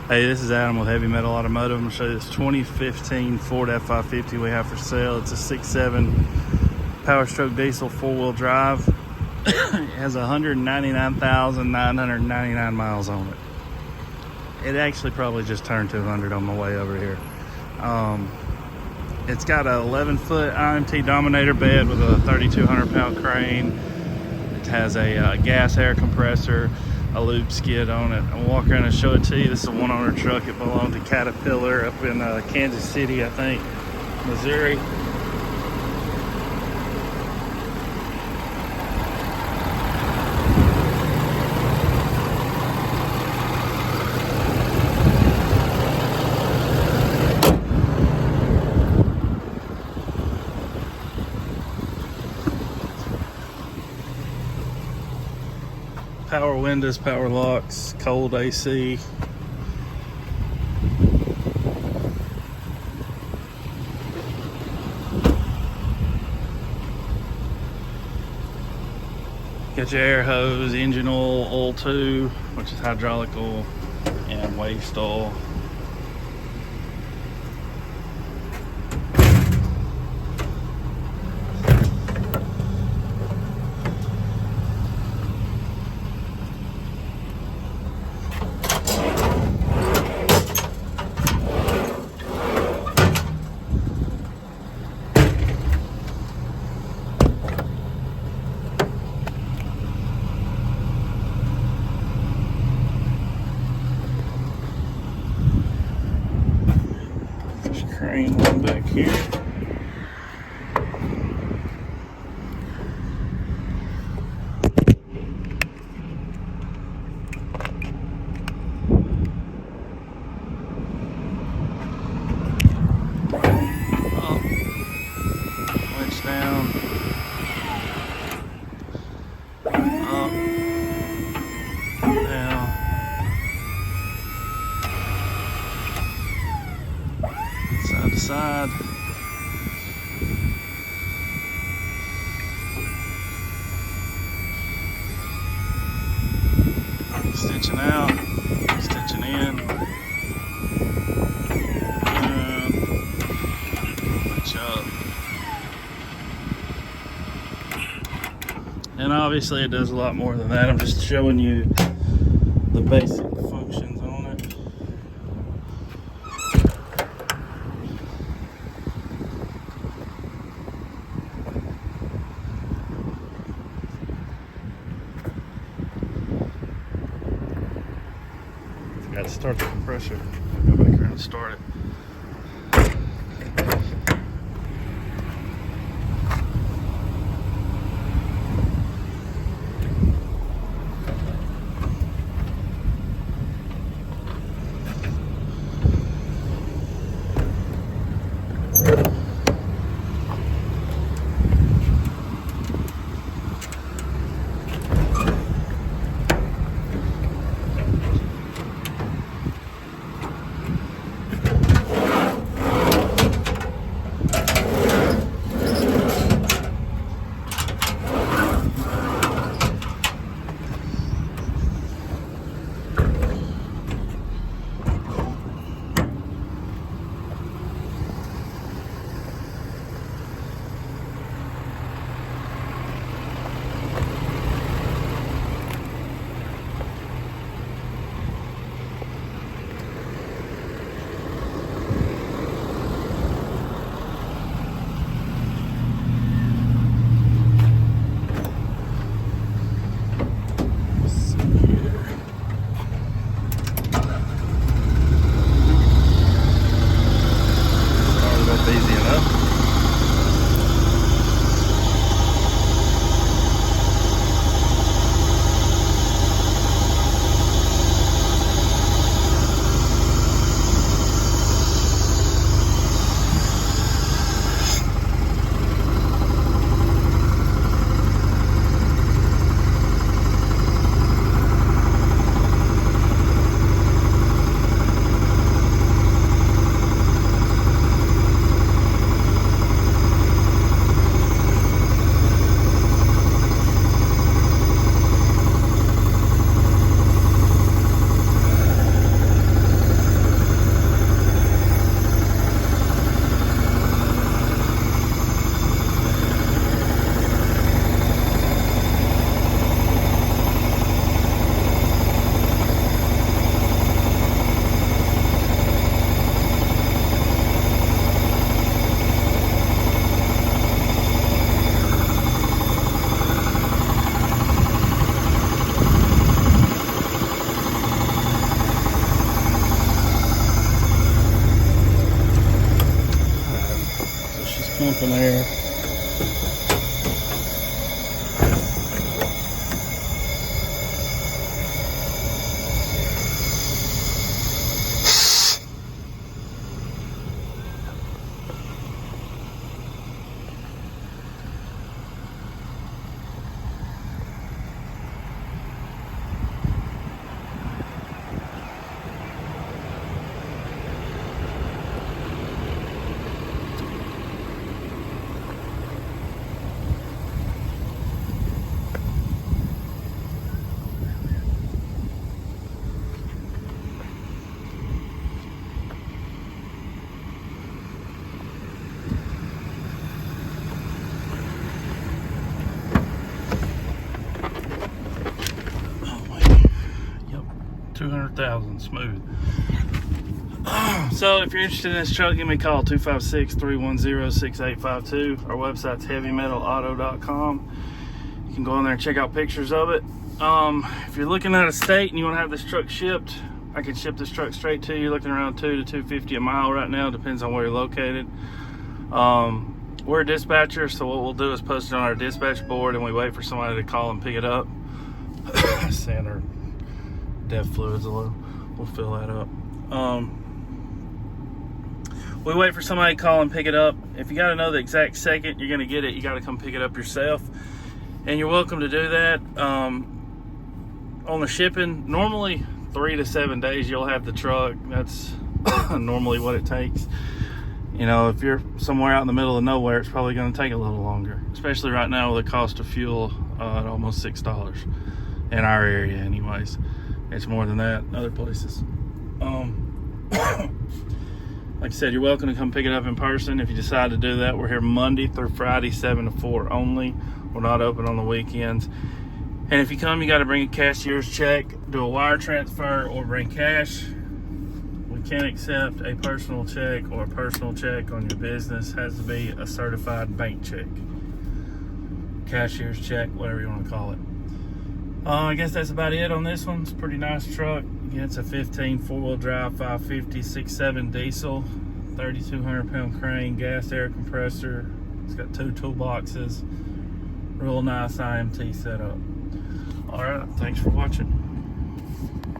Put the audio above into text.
Hey, this is Adam with Heavy Metal Automotive. I'm going to show you this 2015 Ford F550 we have for sale. It's a 6.7 Power Stroke diesel 4-wheel drive. It has 199,999 miles on it. It actually probably just turned 200 on my way over here. It's got an 11-foot IMT Dominator bed with a 3,200 pound crane. It has a gas air compressor, a lube skid on it. I'll walk around and show it to you. This is a one-owner truck. It belonged to Caterpillar up in Kansas City, I think, Missouri. Power windows, power locks, cold AC. Got your air hose, engine oil, oil 2, which is hydraulic oil, and waste oil. Crane one back here. Up, winch down, up, down. Side to side. Stitching out, stitching in, and stitch up. And obviously it does a lot more than that. I'm just showing you the basic functions on it. Got to start the compressor. Go back around and start it. pumping air. Yep, 200,000 smooth. So if you're interested in this truck, give me a call, 256-310-6852. Our website's heavymetalauto.com. You can go on there and check out pictures of it. If you're looking at a state and you want to have this truck shipped, I can ship this truck straight to you. You're looking around $200 to $250 a mile right now, depends on where you're located. We're a dispatcher, so what we'll do is post it on our dispatch board and we wait for somebody to call and pick it up. Saying our DEF fluid's a little, we'll fill that up. We wait for somebody to call and pick it up. If you got to know the exact second you're going to get it, you got to come pick it up yourself. And you're welcome to do that. On the shipping, normally 3 to 7 days you'll have the truck. That's normally what it takes. You know, if you're somewhere out in the middle of nowhere, it's probably going to take a little longer, especially right now with the cost of fuel at almost $6 in our area anyways. It's more than that in other places. Like I said, you're welcome to come pick it up in person. If you decide to do that, we're here Monday through Friday, 7 to 4 only. We're not open on the weekends. And if you come, you got to bring a cashier's check, do a wire transfer, or bring cash. We can't accept a personal check or a personal check on your business. It has to be a certified bank check. Cashier's check, whatever you want to call it. I guess that's about it on this one. It's a pretty nice truck. Again, it's a 15 4-wheel drive 550 6.7 diesel, 3,200 pound crane, gas air compressor. It's got 2 toolboxes. Real nice IMT setup. All right, thanks for watching.